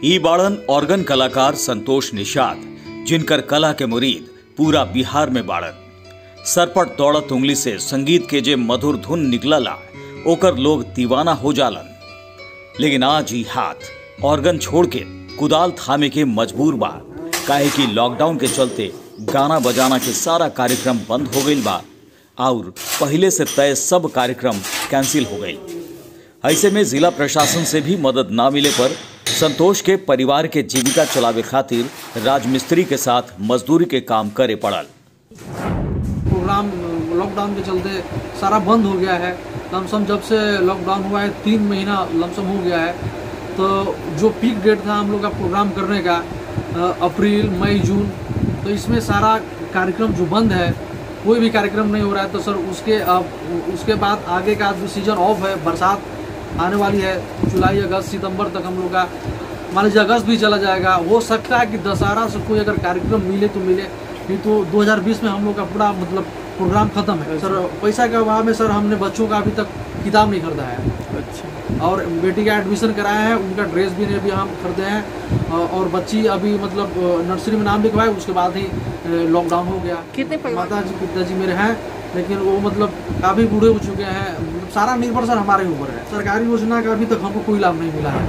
ई बाड़न ऑर्गन कलाकार संतोष निषाद, जिनकर कला के मुरीद पूरा बिहार में बाड़न। सरपट दौड़त उंगली से संगीत के जे मधुर धुन निकलला ओकर लोग दीवाना हो जालन। लेकिन आज ही हाथ ऑर्गन छोड़ के कुदाल थामे के मजबूर बा, काहे कि लॉकडाउन के चलते गाना बजाना के सारा कार्यक्रम बंद हो गई बा और पहले से तय सब कार्यक्रम कैंसिल हो गई। ऐसे में जिला प्रशासन से भी मदद ना मिले पर संतोष के परिवार के जीविका चलावे खातिर राजमिस्त्री के साथ मजदूरी के काम करे पड़ल। प्रोग्राम लॉकडाउन के चलते सारा बंद हो गया है। लमसम जब से लॉकडाउन हुआ है 3 महीना लमसम हो गया है। तो जो पीक डेट था हम लोग का प्रोग्राम करने का अप्रैल मई जून, तो इसमें सारा कार्यक्रम जो बंद है, कोई भी कार्यक्रम नहीं हो रहा है। तो सर उसके बाद आगे का जो सीजन ऑफ है, बरसात आने वाली है, जुलाई अगस्त सितंबर तक हम लोग का मान लीजिए अगस्त भी चला जाएगा। हो सकता है कि दशहरा से कोई अगर कार्यक्रम मिले तो मिले, नहीं तो 2020 में हम लोग का पूरा मतलब प्रोग्राम खत्म है। सर पैसा के अभाव में सर हमने बच्चों का अभी तक किताब नहीं खरीदा है। अच्छा। और बेटी का एडमिशन कराया है, उनका ड्रेस भी नहीं अभी हम खरीदे हैं। और बच्ची अभी मतलब नर्सरी में नाम लिखवाए, उसके बाद ही लॉकडाउन हो गया। कितने माता जी पिताजी मेरे हैं, लेकिन वो मतलब काफ़ी बूढ़े हो चुके हैं। सारा निर्भर सर हमारे ऊपर है। सरकारी योजना का अभी तक हमको कोई लाभ नहीं मिला है।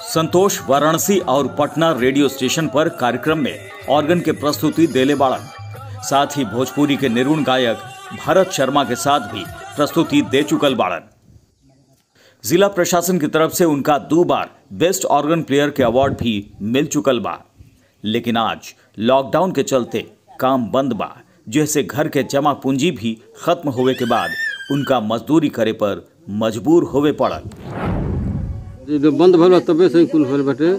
संतोष वाराणसी और पटना रेडियो स्टेशन पर कार्यक्रम में ऑर्गन के प्रस्तुति देले बाड़न। साथ ही भोजपुरी के निरुण गायक भरत शर्मा के साथ भी प्रस्तुति दे चुकल बाड़न। जिला प्रशासन की तरफ से उनका 2 बार बेस्ट ऑर्गन प्लेयर के अवार्ड भी मिल चुकल बा। लेकिन आज लॉकडाउन के चलते काम बंद बा, जैसे घर के जमा पूंजी भी खत्म होवे के बाद उनका मजदूरी करे पर मजबूर होवे पड़ल। जब बंद भला तबे से कुल भल बटे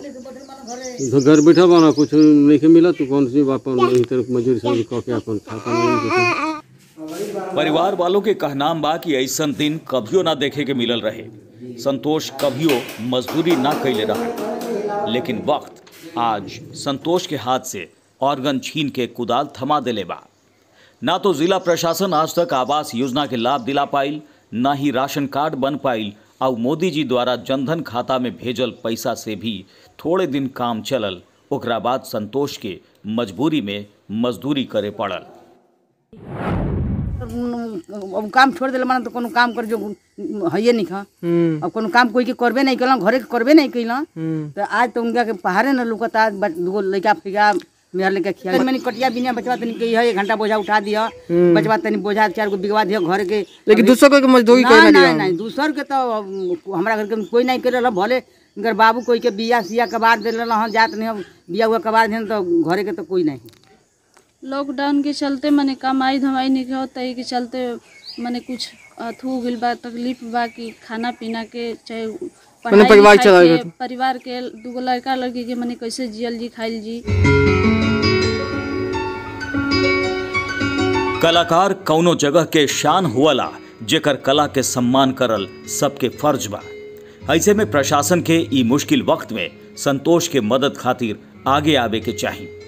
घर बैठा बना कुछ नहीं के मिला तो कौन सी अपन नहीं तरफ मजदूरी सब कह के अपन खाता नहीं। परिवार वालों के कहनाम बा कि ऐसा दिन कभियो ना देखे के मिलल रहे। संतोष कभियो मजदूरी ना कैले रहे, लेकिन वक्त आज संतोष के हाथ से ऑर्गन छीन के कुदाल थमा देले बा। ना तो जिला प्रशासन आज तक आवास योजना के लाभ दिला पाइल, ना ही राशन कार्ड बन पाइल और मोदी जी द्वारा जनधन खाता में भेजल पैसा से भी थोड़े दिन काम चलल। ओकरा बाद संतोष के मजबूरी में मजदूरी करे पड़ल। अब काम छोड़ दिल माना तो कोनो काम कर जो है नहीं खा। अब कोनो काम कोई के करबे नहीं कल, घरे के करबे नहीं कैला। तो आज तो उनका के पहाड़े न लुकता। आज 2 लड़का फिका मेहर लेके खिया मैंने कटिया बिना बचवा तनी कही है 1 घंटा बोझा उठा दिया, बचवा तनी बोझा 4 गो बिगवा दिया घर के। लेकिन दूसर को मजदूरी कोई नहीं दूसर के तो हमरा घर के कोई नहीं करे। भले इनकर बाबू कोई के बिया सिया कबार दे जात नहीं, बिया हुआ कबार दे तो घरे के तो कोई नहीं। लॉकडाउन के चलते मैंने कमाई धमाई नहीं होता है, के चलते मैंने कुछ अथू गिल बा, तकलीफ बा कि खाना पीना के चाहे परिवार के 2 लड़का लड़की के मैंने कैसे जियल जी खाइल जी। कलाकार कौनो जगह के शान हुआला, जेकर कला के सम्मान करल सबके फर्ज बा। ऐसे में प्रशासन के ई मुश्किल वक्त में संतोष के मदद खातिर आगे आवे के चाहिए।